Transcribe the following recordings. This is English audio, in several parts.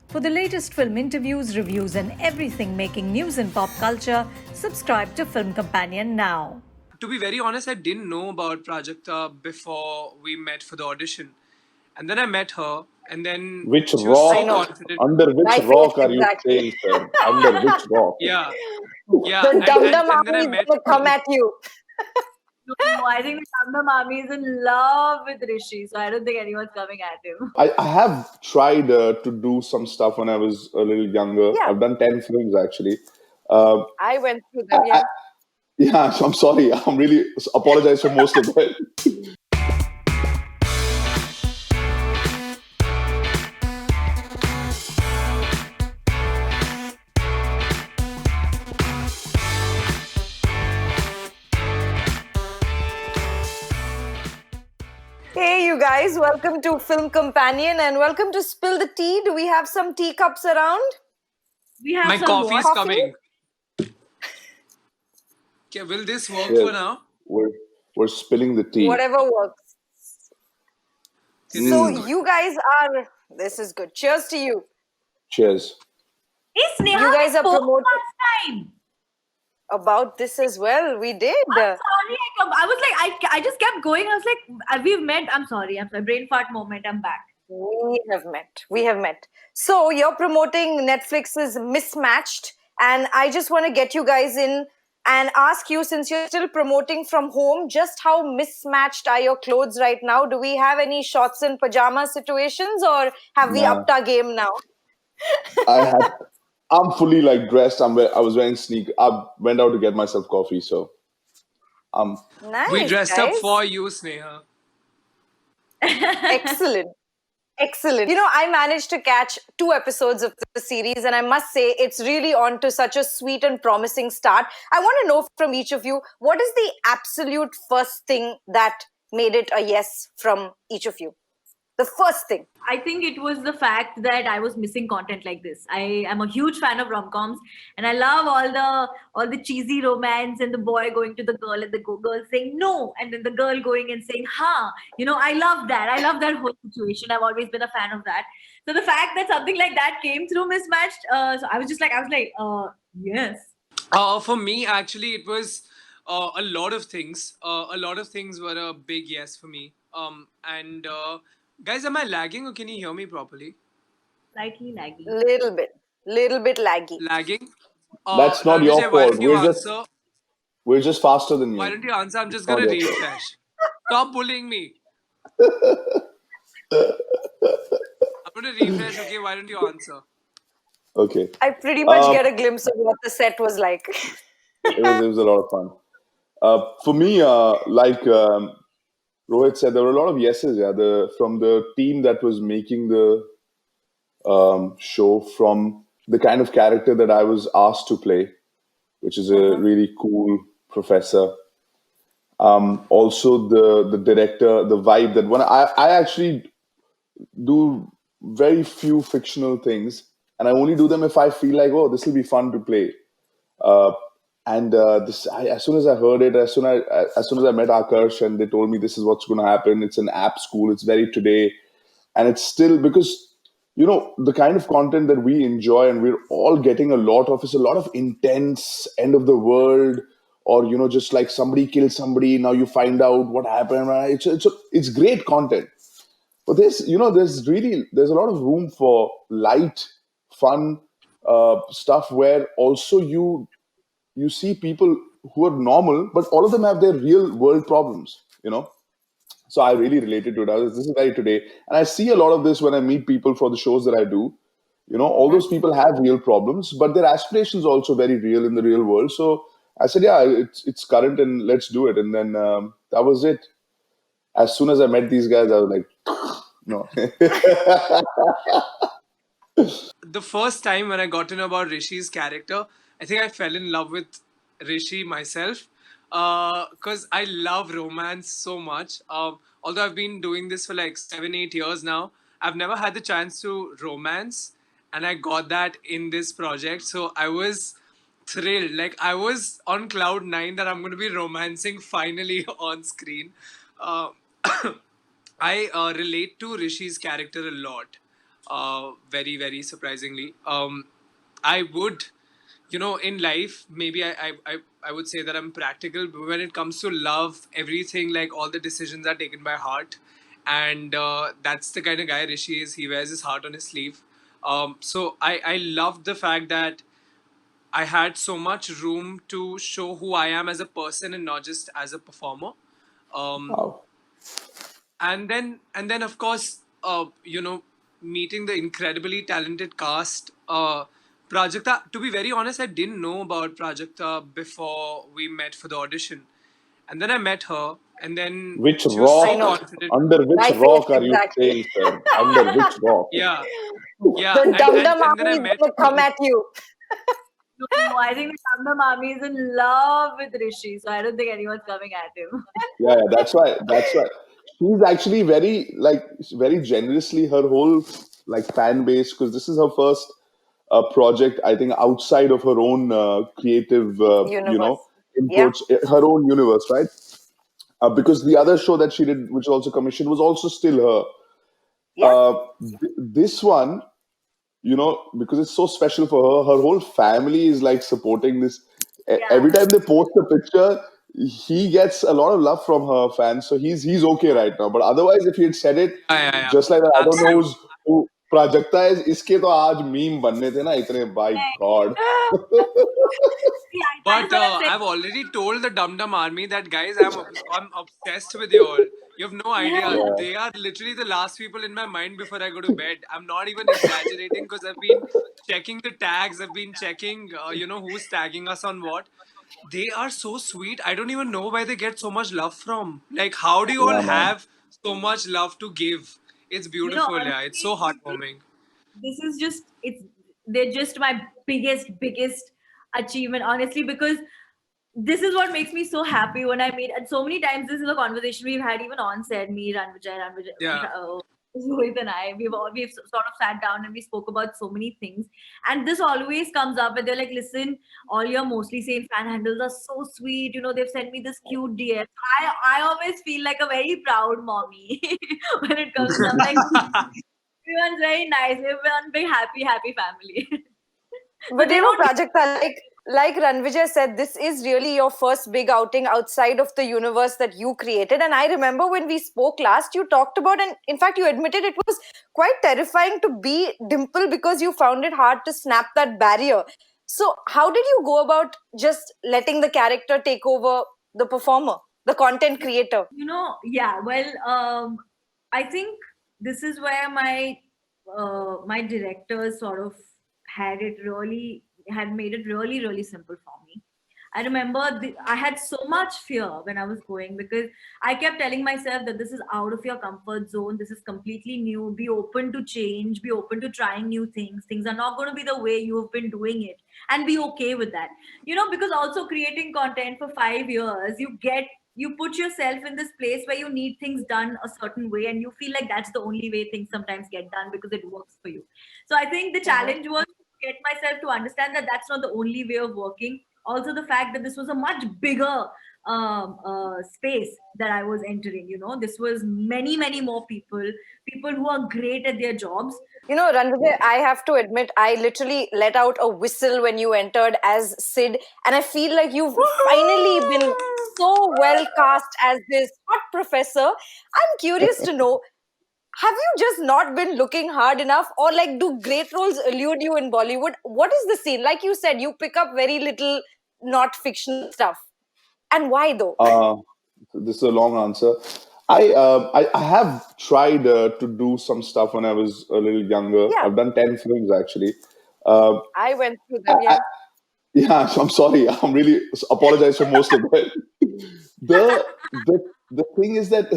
For the latest film interviews, reviews, and everything making news in pop culture, subscribe to Film Companion now. To be very honest, I didn't know about Prajakta before we met for the audition. And then I met her, and then Which she was rock? so I know. confident. Under which My face rock are you exactly. staying, sir? Under which rock? Yeah, yeah. The And, Dum and, Dum and then I Army is met gonna come her. at you. No, I think the Kanda Mami is in love with Rishi, so I don't think anyone's coming at him. I have tried to do some stuff when I was a little younger. Yeah. I've done 10 films actually. Uh, I went through I, them, yeah. I, yeah, so I'm sorry. I'm really apologize for most of them. Hey, you guys, welcome to Film Companion and welcome to Spill the Tea. Do we have some teacups around? We have My some coffee's what? Coffee? coming. Okay, will this work Yes, for now? we're spilling the tea. Whatever works. Okay, this So, is good. you guys are. This is good. Cheers to you. Cheers. Hey, Sneha, You guys we are spoke promoting last time. about this as well. We did. I'm sorry. I was like, I just kept going. I was like, we've met. I'm sorry. Brain fart moment. I'm back. We have met. We have met. So you're promoting Netflix's Mismatched, and I just want to get you guys in and ask you, since you're still promoting from home, just how mismatched are your clothes right now? Do we have any shorts and pajama situations, or have we Nah, upped our game now? I'm fully like dressed. I was wearing sneakers. I went out to get myself coffee, so um, We Nice, dressed up guys. for you, Sneha. Excellent. Excellent. You know, I managed to catch 2 episodes of the series, and I must say it's really on to such a sweet and promising start. I want to know from each of you, what is the absolute first thing that made it a yes from each of you? The first thing. I think it was the fact that I was missing content like this. I am a huge fan of rom-coms, and I love all the cheesy romance and the boy going to the girl and the girl saying no, and then the girl going and saying ha. I love that. I love that whole situation. I've always been a fan of that. So the fact that something like that came through Mismatched, so I was like, yes. For me, actually, it was a lot of things. A lot of things were a big yes for me. And guys, am I lagging or can you hear me properly? Slightly laggy. Little bit laggy. Lagging? that's not your Rannvijay, why fault. don't you answer? We're just faster than Why you. don't you answer? I'm It's just not gonna your fault. refresh. Stop bullying me. I'm gonna refresh. Okay, why don't you answer? Okay. I pretty much Um, get a glimpse of what the set was like. it was a lot of fun. For me, like Rohit said, there were a lot of yeses. Yeah, from the team that was making the show, from the kind of character that I was asked to play, which is a really cool professor. Also, the director, the vibe that when I actually do very few fictional things, and I only do them if I feel like, oh, this will be fun to play. Uh, and as soon as I heard it, as soon as I met Akash and they told me this is what's going to happen, it's an app school, it's very today, and it's still because the kind of content that we enjoy and we're all getting a lot of is a lot of intense end of the world, or just like somebody killed somebody, now you find out what happened, right? It's great content, but there's a lot of room for light, fun stuff where also you see people who are normal, but all of them have their real world problems. So I really related to it. This is very today, and I see a lot of this when I meet people for the shows that I do. All those people have real problems, but their aspirations also very real in the real world. So I said, yeah, it's current, and let's do it. And then that was it. As soon as I met these guys, I was like, no. The first time when I got to know about Rishi's character, I think I fell in love with Rishi myself because I love romance so much. Although I've been doing this for like 7, 8 years now, I've never had the chance to romance, and I got that in this project. So I was thrilled. Like I was on cloud nine that I'm going to be romancing finally on screen. Uh, I relate to Rishi's character a lot. very, very surprisingly. I would, in life, maybe I would say that I'm practical, but when it comes to love, everything, like all the decisions are taken by heart. And that's the kind of guy Rishi is. He wears his heart on his sleeve. So I love the fact that I had so much room to show who I am as a person and not just as a performer. Um, Wow. and then of course, meeting the incredibly talented cast. Prajakta, to be very honest, I didn't know about Prajakta before we met for the audition, and then I met her, and then Which she was I so rock? know. confident. Under which My face, rock are you exactly. staying, sir? Under which rock? Yeah, yeah, The and Dum and Dum and then I Army is met gonna come her. at you. No, I think the Kanda Mami is in love with Rishi, so I don't think anyone's coming at him. Yeah, that's why. That's why she's actually very like very generously her whole like fan base, because this is her first project, I think, outside of her own creative, Universe. Yeah, inputs, her own universe, right? Because the other show that she did, which also commissioned, was also still her. yeah, This one, because it's so special for her, her whole family is like supporting this. Yeah. Every time they post a picture, he gets a lot of love from her fans, so he's okay right now. But otherwise, if he had said it Yeah, yeah, yeah, just like that, I don't know absolutely. who Prajakta is. इसके तो आज meme बनने थे ना इतने, by God. See, that is But what I'm saying. I've already told the Dum Dum Army that, guys, I'm obsessed with you all. You have no idea. Yeah, They are literally the last people in my mind before I go to bed. I'm not even exaggerating, because I've been checking the tags. I've been checking, who's tagging us on what. They are so sweet. I don't even know where they get so much love from. Like, how do you all yeah, man. have so much love to give? It's beautiful, yeah. It's so Honestly, heartwarming. this is just they're just my biggest achievement, honestly, because this is what makes me so happy when I meet. And so many times, this is a conversation we've had even on set. Me, Ranvijay, Yeah. Rohit, and I. We've sort of sat down and we spoke about so many things. And this always comes up, and they're like, "Listen, all your mostly sane fan handles are so sweet. They've sent me this cute DM." I always feel like a very proud mommy when it comes to. I'm like, everyone's very nice. We're one big happy family. So but they don't. Prajakta, like Ranvijay said, this is really your first big outing outside of the universe that you created. And I remember when we spoke last, you talked about, and in fact, you admitted it was quite terrifying to be Dimple because you found it hard to snap that barrier. So, how did you go about just letting the character take over the performer, the content creator? Yeah, well, I think this is where my directors sort of had made it really simple for me. I remember I had so much fear when I was going, because I kept telling myself that this is out of your comfort zone, this is completely new, be open to change, be open to trying new things. Things are not going to be the way you've been doing it, and be okay with that. Because also creating content for 5 years, you put yourself in this place where you need things done a certain way, and you feel like that's the only way things sometimes get done because it works for you. So I think the Mhm. challenge was to get myself to understand that that's not the only way of working. Also, the fact that this was a much bigger space that I was entering. This was many more people who are great at their jobs. Ranvijay, I have to admit, I literally let out a whistle when you entered as Sid, and I feel like you've finally been so well cast as this hot professor. I'm curious to know, have you just not been looking hard enough, or like, do great roles elude you in Bollywood? What is the scene? Like you said, you pick up very little not fictional stuff. And why though? Uh, this is a long answer. I have tried to do some stuff when I was a little younger. Yeah, I've done 10 films actually. Uh, I went through I, them. I, Yeah. yeah, I'm sorry. I'm really apologize for most of them. The the thing is that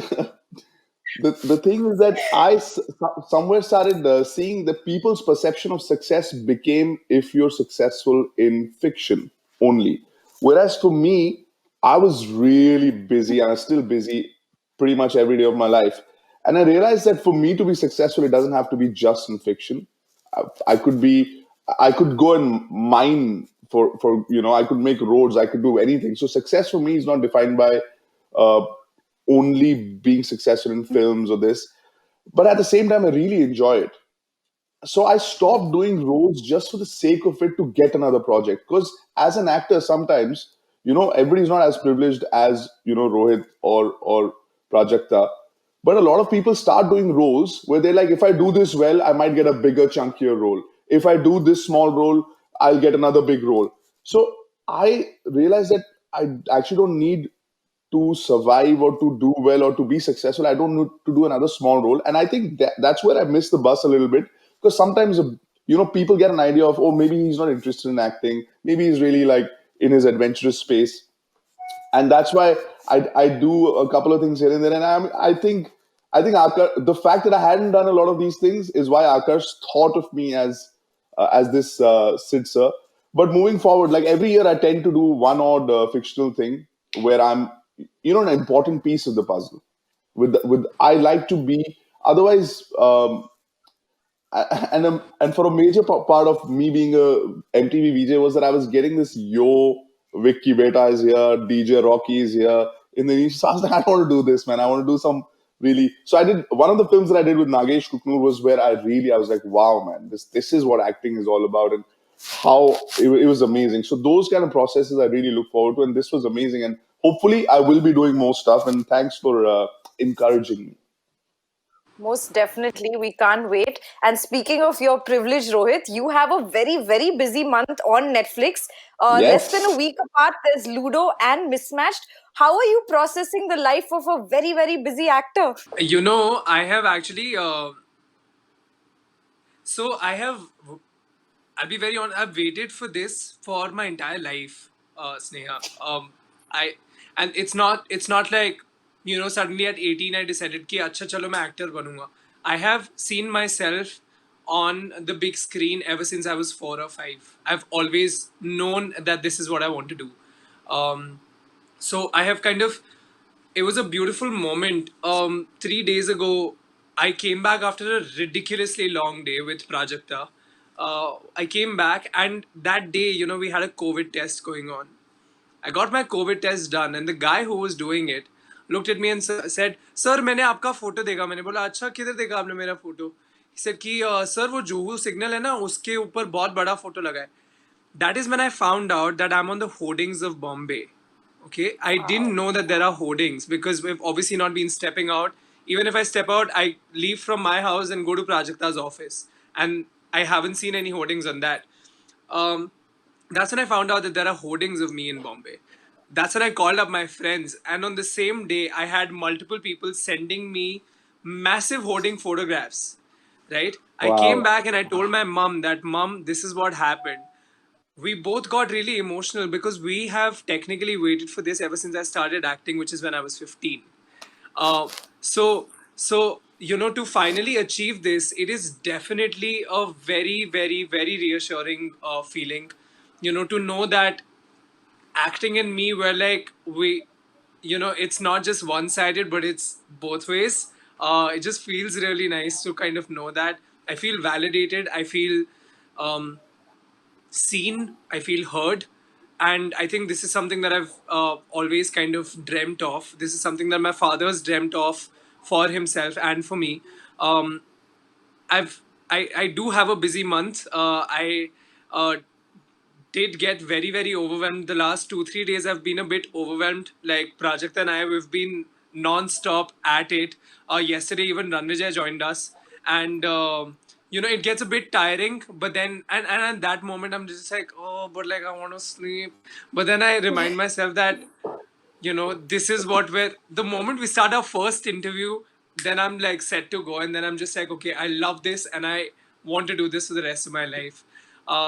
the thing is that somewhere started seeing that people's perception of success became if you're successful in fiction only, whereas for me, I was really busy and I'm still busy pretty much every day of my life, and I realized that for me to be successful, it doesn't have to be just in fiction. I could be, I could go and mine for I could make roads, I could do anything. So success for me is not defined by uh, only being successful in films or this, but at the same time, I really enjoy it. so I stopped doing roles just for the sake of it to get another project. Because as an actor, sometimes, everybody's not as privileged as, Rohit or Prajakta. But a lot of people start doing roles where they're like, if I do this well, I might get a bigger, chunkier role. If I do this small role, I'll get another big role. So I realized that I actually don't need to survive or to do well or to be successful. I don't need to do another small role. And I think that's where I missed the bus a little bit, because sometimes, people get an idea of, oh, maybe he's not interested in acting. Maybe he's really like in his adventurous space. And that's why I do a couple of things here and there. And I think the fact that I hadn't done a lot of these things is why Akash thought of me as this Sid sir. But moving forward, like every year, I tend to do one odd fictional thing where I'm, an important piece of the puzzle. With I like to be. Otherwise, and for a major part of me being a MTV VJ was that I was getting this Vicky Beta is here, DJ Rocky is here in the niche. So I was like, I don't want to do this, man. I want to do some really. So I did one of the films that I did with Nagesh Kuknur was where I was like, wow, man, this is what acting is all about, and how it was amazing. So those kind of processes I really look forward to, and this was amazing. And hopefully I will be doing more stuff. And thanks for encouraging me. Most definitely. We can't wait. And speaking of your privilege, Rohit, you have a very, very busy month on Netflix. Less than a Yes. week apart, there's Ludo and Mismatched. How are you processing the life of a very, very busy actor? I have actually. So I have. I'll be very honest. I've waited for this for my entire life, Sneha. I and it's not like suddenly at 18 I decided कि अच्छा चलो मैं actor बनूंगा. I have seen myself on the big screen ever since I was 4 or 5. I've always known that this is what I want to do. Um, so I have kind of it was a beautiful moment. 3 days ago, I came back after a ridiculously long day with Prajakta. I came back, and that day, we had a COVID test going on. I got my COVID test done, and the guy who was doing it looked at me and said, "Sir, मैंने आपका photo देखा." मैंने बोला, "अच्छा, किधर देखा आपने मेरा फोटो?" He said कि "Sir, वो जुहू सिग्नल है ना, उसके ऊपर बहुत बड़ा फोटो लगा है." That is when I found out that I'm on the hoardings of Bombay. Okay, I didn't know that there are hoardings because we've obviously not been stepping out. Even if I step out, I leave from my house and go to Prajakta's office, and I haven't seen any hoardings on that. Um, that's when I found out that there are hoardings of me in Bombay. That's when I called up my friends, and on the same day, I had multiple people sending me massive hoarding photographs. Right? I came Wow. back and I told my mom that, Mom, this is what happened. We both got really emotional because we have technically waited for this ever since I started acting, which is when I was 15. Uh, so to finally achieve this, it is definitely a very, very, very reassuring feeling. To know that acting and me were like it's not just one-sided, but it's both ways. It just feels really nice to kind of know that. I feel validated. I feel um, seen, I feel heard. And I think this is something that I've always kind of dreamt of. This is something that my father's dreamt of for himself and for me. Um, I've I do have a busy month. I uh, did get very, very overwhelmed. The last 2 3 days I've been a bit overwhelmed. Like Project and I, we've been non-stop at it. Yesterday even Ranvijay joined us, and it gets a bit tiring. But then and at that moment I'm just like, oh, but like I want to sleep. But then I remind myself that this is what we're the moment we start our first interview, then I'm like set to go, and then I'm just like, okay, I love this and I want to do this for the rest of my life.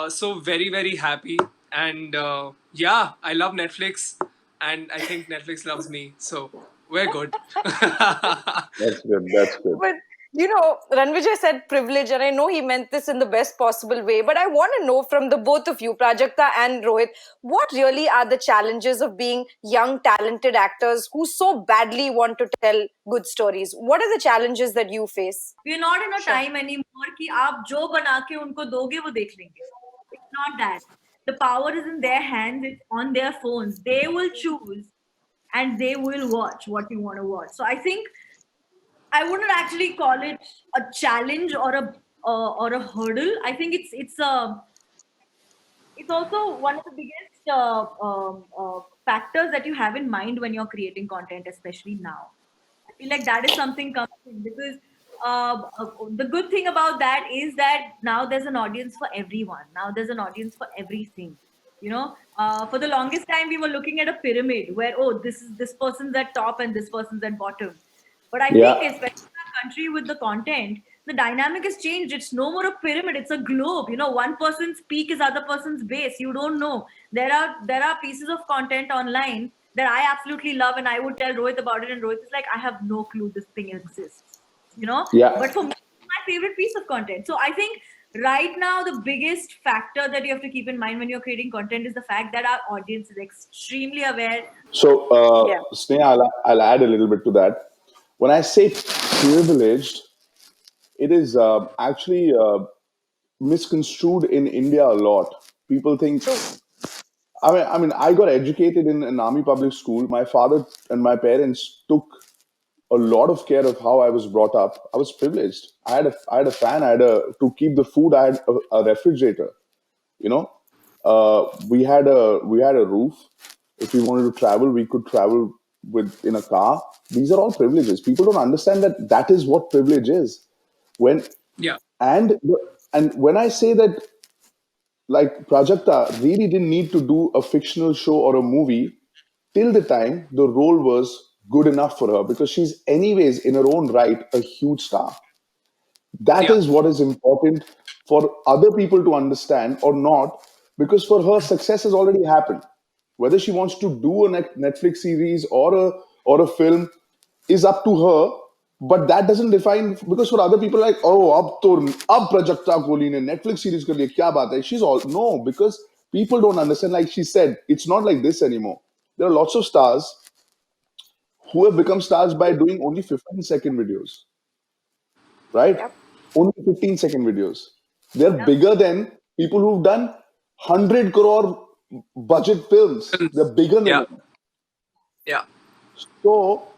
So very, very happy. And yeah, I love Netflix, and I think Netflix loves me, so we're good. That's good. That's good. But Ranvijay said privilege, and I know he meant this in the best possible way. But I want to know from the both of you, Prajakta and Rohit, what really are the challenges of being young, talented actors who so badly want to tell good stories? What are the challenges that you face? We're not in a Sure. time anymore कि आप जो बना के उनको दोगे वो देख लेंगे. It's not that. The power is in their hands. It's on their phones. They will choose and they will watch what you want to watch. So I think I wouldn't actually call it a challenge or a or a hurdle. I think it's also one of the biggest factors that you have in mind when you're creating content, especially now. I feel like that is something comes in because the good thing about that is that now there's an audience for everyone. Now there's an audience for everything. For the longest time we were looking at a pyramid where, oh, this person's at top and this person's at bottom. But I Yeah, think, especially in our country with the content, the dynamic has changed. It's no more a pyramid; it's a globe. One person's peak is other person's base. You don't know. There are pieces of content online that I absolutely love, and I would tell Rohit about it, and Rohit is like, I have no clue this thing exists. yeah. But for me, it's my favorite piece of content. So I think right now the biggest factor that you have to keep in mind when you're creating content is the fact that our audience is extremely aware. So, Yeah. Sneha, I'll add a little bit to that. When I say privileged, it is actually misconstrued in India a lot. People think. True. I got educated in an army public school. My father and my parents took a lot of care of how I was brought up. I was privileged. I had a fan. I had a to keep the food. I had a refrigerator. You know, we had a roof. If we wanted to travel, we could travel with in a car. These are all privileges. People don't understand that that is what privilege is. When Yeah. and and when I say that, like, Prajakta really didn't need to do a fictional show or a movie till the time the role was good enough for her, because she's anyways in her own right a huge star. That Yeah. is what is important for other people to understand or not, because for her success has already happened. Whether she wants to do a Netflix series or a film is up to her, but that doesn't define, because for other people, like, oh, ab Prajakta Koli ne Netflix series kar liya, kya baat hai? She's all no, because people don't understand. Like she said, it's not like this anymore. There are lots of stars who have become stars by doing only 15-second videos, right? Yep. Only 15-second videos. They're Yeah, bigger than people who've done 100 crore budget films. They're bigger than Yeah. them. Yeah. So,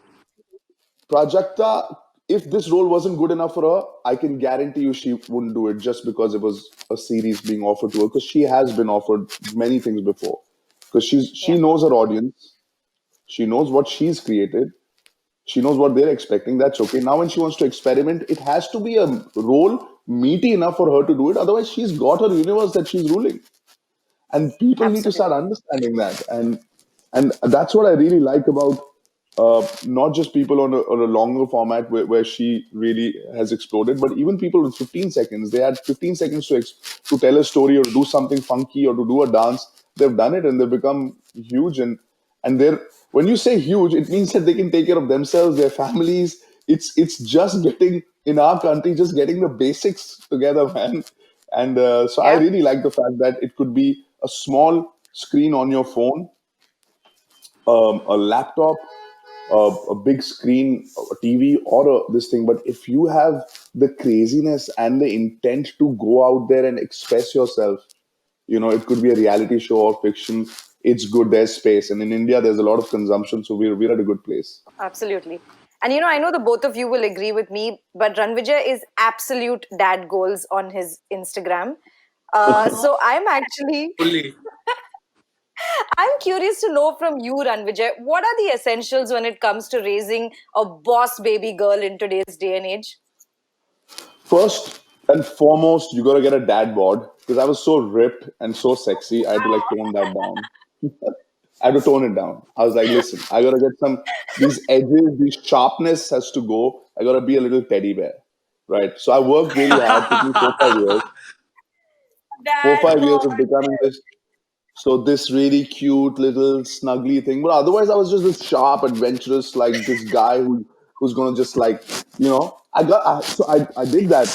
Prajakta, if this role wasn't good enough for her, I can guarantee you she wouldn't do it just because it was a series being offered to her. Because she has been offered many things before. Because she Yeah. knows her audience, she knows what she's created, she knows what they're expecting. That's okay. Now, when she wants to experiment, it has to be a role meaty enough for her to do it. Otherwise, she's got her universe that she's ruling, and people need to start Absolutely. understanding that. And that's what I really like about not just people on a longer format where she really has exploded, but even people with 15 seconds. They had 15 seconds to tell a story or do something funky or to do a dance. They've done it and they've become huge. And they're, when you say huge, it means that they can take care of themselves, their families. It's just getting, in our country, just getting the basics together, man. And so I Yeah. really like the fact that it could be a small screen on your phone, a laptop, a big screen, a TV, or this thing. But if you have the craziness and the intent to go out there and express yourself, it could be a reality show or fiction. It's good. There's space, and in India, there's a lot of consumption, so we're at a good place. Absolutely. And I know the both of you will agree with me, but Ranvijay is absolute dad goals on his Instagram. oh, So Fully. I'm curious to know from you, Ranvijay, what are the essentials when it comes to raising a boss baby girl in today's day and age? First and foremost, you got to get a dad bod, because I was so ripped and so sexy. I had to like tone that down. I had to tone it down. I was like, listen, I gotta get these edges, these sharpness has to go. I gotta be a little teddy bear, right? So I worked really hard. Took me 4 5 years, four dad five years bod. of becoming this really cute little snuggly thing. But otherwise, I was just this sharp, adventurous, like this guy who's gonna just like, I did that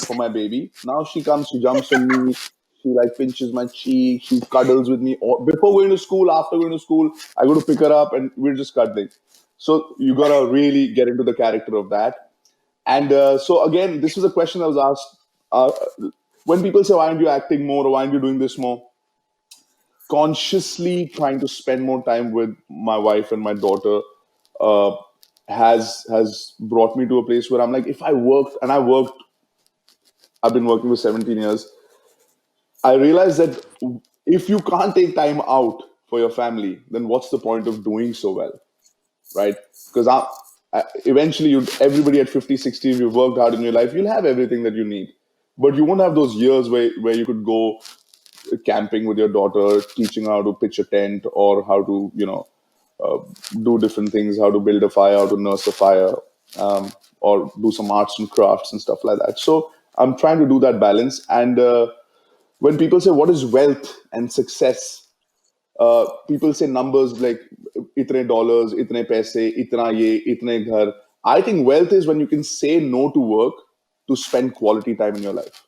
for my baby. Now she comes, she jumps on me, she like pinches my cheek, she cuddles with me. Or before going to school, after going to school, I go to pick her up and we're just cuddling. So you gotta really get into the character of that. And so again, this was a question I was asked. When people say, "Why aren't you acting more? Or why aren't you doing this more?" Consciously trying to spend more time with my wife and my daughter uh, has brought me to a place where I'm like, if I worked, and I worked I've been working for 17 years. I realized that if you can't take time out for your family, then what's the point of doing so well, right? Because eventually, everybody at 50, 60, if you've worked hard in your life, you'll have everything that you need. But you won't have those years where you could go camping with your daughter, teaching her how to pitch a tent or how to, uh, do different things, how to build a fire, how to nurse a fire, or do some arts and crafts and stuff like that. So I'm trying to do that balance. And when people say, what is wealth and success? People say numbers like itne dollars, itne paise, itna ye, itne ghar. I think wealth is when you can say no to work to spend quality time in your life.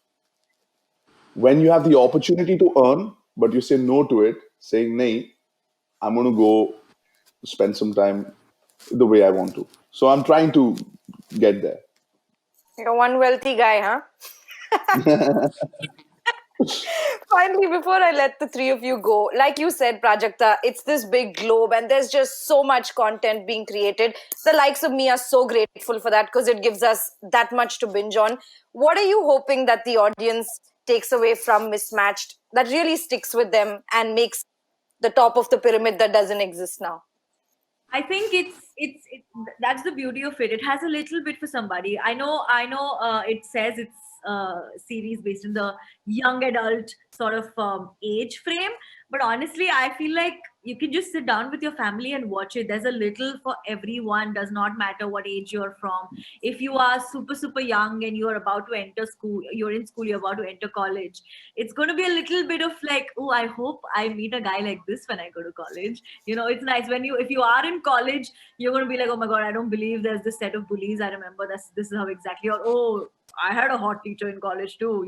When you have the opportunity to earn, but you say no to it, saying, nay, I'm going to go spend some time the way I want to. So I'm trying to get there. You're one wealthy guy, huh? Finally, before I let the three of you go, like you said, Prajakta, it's this big globe and there's just so much content being created. The likes of me are so grateful for that because it gives us that much to binge on. What are you hoping that the audience takes away from Mismatched that really sticks with them and makes the top of the pyramid that doesn't exist now? I think that's the beauty of it. It has a little bit for somebody. I know. It says it's series based in the young adult sort of age frame, but honestly, I feel like you can just sit down with your family and watch it. There's a little for everyone. Does not matter what age you're from. If you are super young and you're about to enter school, you're in school, you're about to enter college, it's going to be a little bit of like, oh, I hope I meet a guy like this when I go to college. It's nice when if you are in college, you're going to be like, oh my god, I don't believe there's this set of bullies. I remember this is how exactly. Or, oh, I had a hot teacher in college too.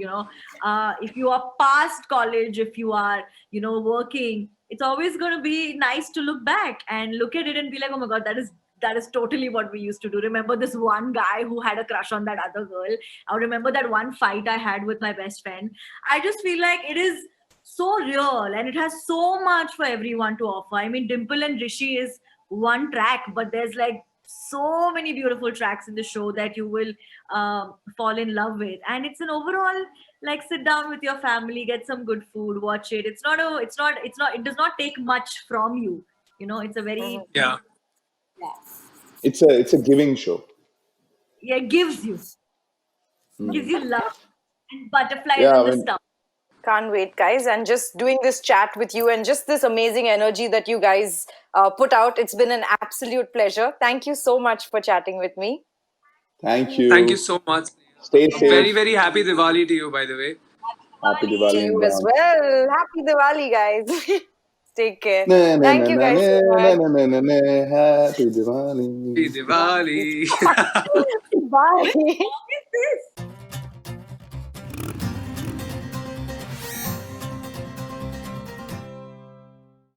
If you are past college, if you are working, it's always going to be nice to look back and look at it and be like, oh my god, that is totally what we used to do. Remember this one guy who had a crush on that other girl? I remember that one fight I had with my best friend. I just feel like it is so real and it has so much for everyone to offer. I mean, Dimple and Rishi is one track, but there's like so many beautiful tracks in the show that you will fall in love with. And it's an overall, like, sit down with your family, get some good food, watch it. It does not take much from you. It's a very, Yeah. yeah, It's a giving show. yeah, it gives you love and butterflies Yeah, in I the mean, stomach. Can't wait, guys. And just doing this chat with you and just this amazing energy that you guys put out, it's been an absolute pleasure. Thank you so much for chatting with me. thank Thank you you. so much. Stay Very, safe. very happy Diwali to you, by the way. Happy To Diwali in you as advance. well. Happy Diwali, guys. Take care. Na, na, na, Thank you na, guys na, so na, much. na, na, na, na. Happy Diwali. Happy Diwali. Bye. What is this?